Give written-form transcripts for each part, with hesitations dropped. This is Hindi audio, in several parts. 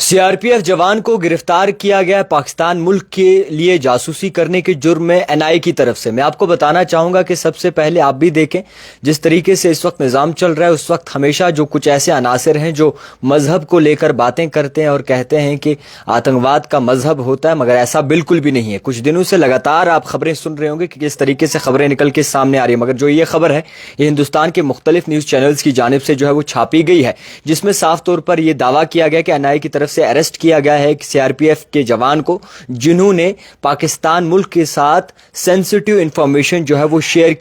सीआरपीएफ जवान को गिरफ्तार किया गया पाकिस्तान मुल्क के लिए जासूसी करने के जुर्म में एनआईए की तरफ से। मैं आपको बताना चाहूंगा कि सबसे पहले आप भी देखें जिस तरीके से इस वक्त निज़ाम चल रहा है, उस वक्त हमेशा जो कुछ ऐसे अनासर हैं जो मजहब को लेकर बातें करते हैं और कहते हैं कि आतंकवाद का मजहब होता है, मगर ऐसा बिल्कुल भी नहीं है। कुछ दिनों से लगातार आप खबरें सुन रहे होंगे कि किस तरीके से खबरें निकल के सामने आ रही है, मगर जो ये खबर है ये हिंदुस्तान के मुख्तलिफ न्यूज चैनल्स की जानिब से जो है वो छापी गई है, जिसमें साफ तौर पर यह दावा किया गया कि एनआईए की तरफ से अरेस्ट किया गया है एक सीआरपीएफ के जवान को, जिन्होंने पाकिस्तान मुल्क के साथ सेंसिटिव इंफॉर्मेशन जो है वो शेयर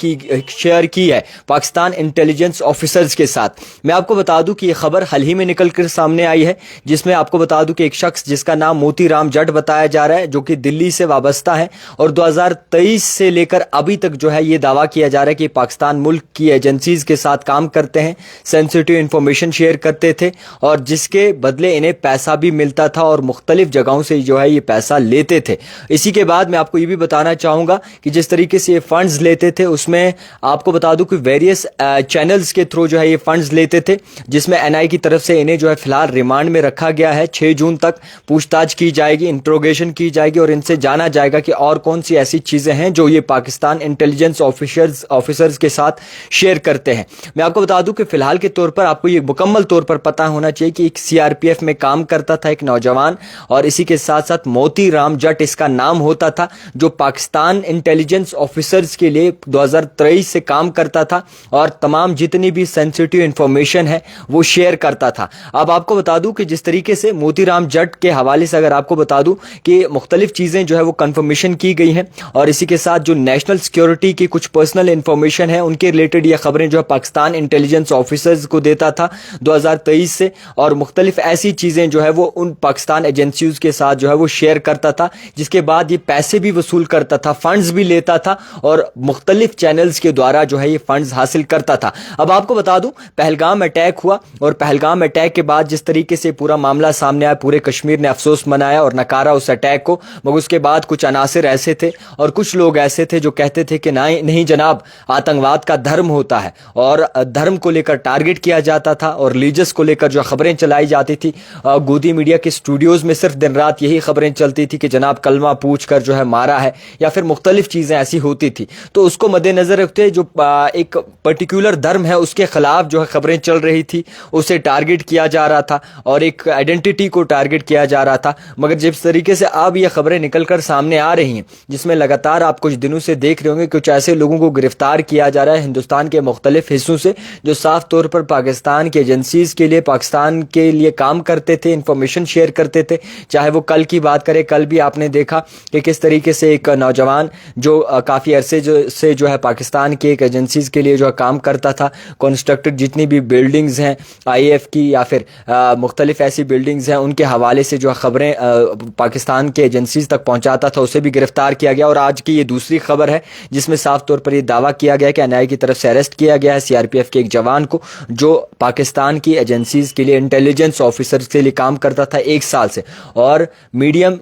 की है पाकिस्तान इंटेलिजेंस ऑफिसर्स के साथ। मैं आपको बता दूं कि यह खबर हाल ही में निकलकर सामने आई है, जिसमें आपको बता दूं कि एक शख्स जिसका नाम मोती राम जट बताया जा रहा है, जो कि दिल्ली से वाबस्ता है और 2023 से लेकर अभी तक जो है यह दावा किया जा रहा है कि पाकिस्तान मुल्क की एजेंसीज के साथ काम करते हैं, सेंसिटिव इंफॉर्मेशन शेयर करते थे और जिसके बदले इन्हें पैसा भी मिलता था और मुख्तलिफ जगहों से जो है ये पैसा लेते थे। इसी के बाद मैं आपको ये भी बताना चाहूंगा कि जिस तरीके से ये फंड्स लेते थे उसमें आपको बता दूं कि वेरियस चैनल्स के थ्रू जो है ये फंड्स लेते थे, जिसमें एनआईए की तरफ से इन्हें जो है फिलहाल रिमांड में रखा गया है। 6 जून तक पूछताछ की जाएगी, इंट्रोगेशन की जाएगी और इनसे जाना जाएगा कि और कौन सी ऐसी चीजें हैं जो ये पाकिस्तान इंटेलिजेंस ऑफिसर्स के साथ शेयर करते हैं। मैं आपको बता दूं कि फिलहाल के तौर पर आपको ये मुकम्मल तौर पर पता होना चाहिए कि एक सीआरपीएफ में काम करता था एक नौजवान, और इसी के साथ साथ मोती राम जट इसका नाम होता था, जो पाकिस्तान इंटेलिजेंस ऑफिसर्स के लिए 2023 से काम करता था और तमाम जितनी भी सेंसिटिव इंफॉर्मेशन है वो शेयर करता था। अब आपको बता दूं कि जिस तरीके से मोती राम जट के हवाले से अगर आपको बता दूं कि मुख्तलिफ चीजें जो है वो कंफर्मेशन की गई हैं और इसी के साथ जो नेशनल सिक्योरिटी की कुछ पर्सनल इंफॉर्मेशन है उनके रिलेटेड ये खबरें जो है पाकिस्तान इंटेलिजेंस ऑफिसर्स को देता था 2023 से, और मुख्तलिफ ऐसी चीजें जो है वो उन पाकिस्तान एजेंसीज के साथ जो है वो शेयर करता था, जिसके बाद ये पैसे भी वसूल करता था, फंड्स भी लेता था और मुख्तलिफ चैनल्स के द्वारा जो है ये फंड्स हासिल करता था। अब आपको बता दूं पहलगाम अटैक हुआ और पहलगाम अटैक के बाद जिस तरीके से पूरा मामला सामने आया, पूरे कश्मीर ने अफसोस मनाया और नकारा उस अटैक को, मगर उसके बाद कुछ अनासिर ऐसे थे और कुछ लोग ऐसे थे जो कहते थे कि नहीं जनाब, आतंकवाद का धर्म होता है और धर्म को लेकर टारगेट किया जाता था और रिलीजियस को लेकर जो खबरें चलाई जाती थी। गोदी मीडिया के स्टूडियोज में सिर्फ दिन रात यही खबरें चलती थी कि जनाब कलमा पूछ कर जो है मारा है या फिर मुख्तलिफ चीजें ऐसी होती थी। तो उसको मद्देनजर रखते जो एक पर्टिकुलर धर्म है उसके खिलाफ जो है खबरें चल रही थी, उसे टारगेट किया जा रहा था और एक आइडेंटिटी को टारगेट किया जा रहा था। मगर जिस तरीके से अब ये खबरें निकलकर सामने आ रही हैं, जिसमें लगातार आप कुछ दिनों से देख रहे होंगे कुछ ऐसे लोगों को गिरफ्तार किया जा रहा है हिंदुस्तान के मुख्तलिफ हिस्सों से, जो साफ तौर पर पाकिस्तान की एजेंसीज के लिए, पाकिस्तान के लिए काम करते थे, इंफॉर्मेशन शेयर करते थे। चाहे वो कल की बात करें, कल भी आपने देखा कि किस तरीके से एक नौजवान जो काफी अरसे से जो है पाकिस्तान की एक एजेंसीज के लिए जो है काम करता था, कंस्ट्रक्टेड जितनी भी बिल्डिंग्स हैं आईएएफ की या फिर मुख्तलिफ ऐसी बिल्डिंग्स हैं उनके हवाले से जो खबरें पाकिस्तान के एजेंसीज तक पहुंचाता था, उसे भी गिरफ्तार किया गया। और आज की ये दूसरी खबर है जिसमें साफ तौर पर यह दावा किया गया कि एनआईए की तरफ से अरेस्ट किया गया है सीआरपीएफ के एक जवान को, जो पाकिस्तान की एजेंसीज के लिए इंटेलिजेंस ऑफिसर्स के लिए काम करता था 1 साल से और मीडियम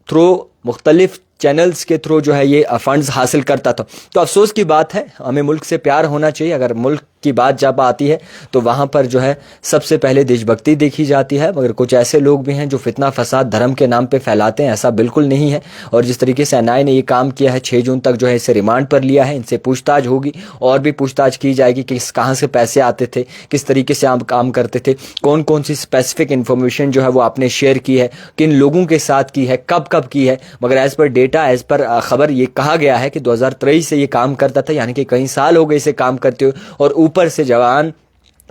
थ्रू मुख्तलिफ चैनल्स के थ्रू जो है ये फंड्स हासिल करता था। तो अफसोस की बात है, हमें मुल्क से प्यार होना चाहिए। अगर मुल्क की बात जब आती है तो वहां पर जो है सबसे पहले देशभक्ति देखी जाती है, मगर कुछ ऐसे लोग भी हैं जो फितना फसाद धर्म के नाम पे फैलाते हैं, ऐसा बिल्कुल नहीं है। और जिस तरीके से एनआईए ने ये काम किया है, 6 जून तक जो है इसे रिमांड पर लिया है, इनसे पूछताछ होगी और भी पूछताछ की जाएगी कि कहाँ से पैसे आते थे, किस तरीके से आप काम करते थे, कौन कौन सी स्पेसिफिक इंफॉर्मेशन जो है वो आपने शेयर की है, किन लोगों के साथ की है, कब कब की है। मगर as per data, as per खबर ये कहा गया है कि 2023 से ये काम करता था, यानी कि कई साल हो गए इसे काम करते हुए, और ऊपर से जवान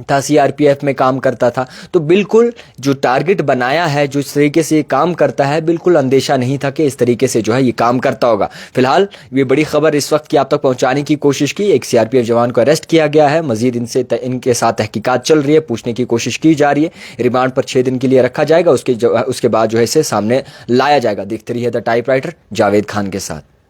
था, सीआरपीएफ में काम करता था। तो बिल्कुल जो टारगेट बनाया है, जो इस तरीके से ये काम करता है, बिल्कुल अंदेशा नहीं था कि इस तरीके से जो है ये काम करता होगा। फिलहाल ये बड़ी खबर इस वक्त की आप तक पहुंचाने की कोशिश की। एक सीआरपीएफ जवान को अरेस्ट किया गया है, मजीद इनके साथ तहकीकात चल रही है, पूछने की कोशिश की जा रही है। रिमांड पर 6 दिन के लिए रखा जाएगा, उसके बाद जो है इसे सामने लाया जाएगा। देखते रहिए द टाइपराइटर जावेद खान के साथ।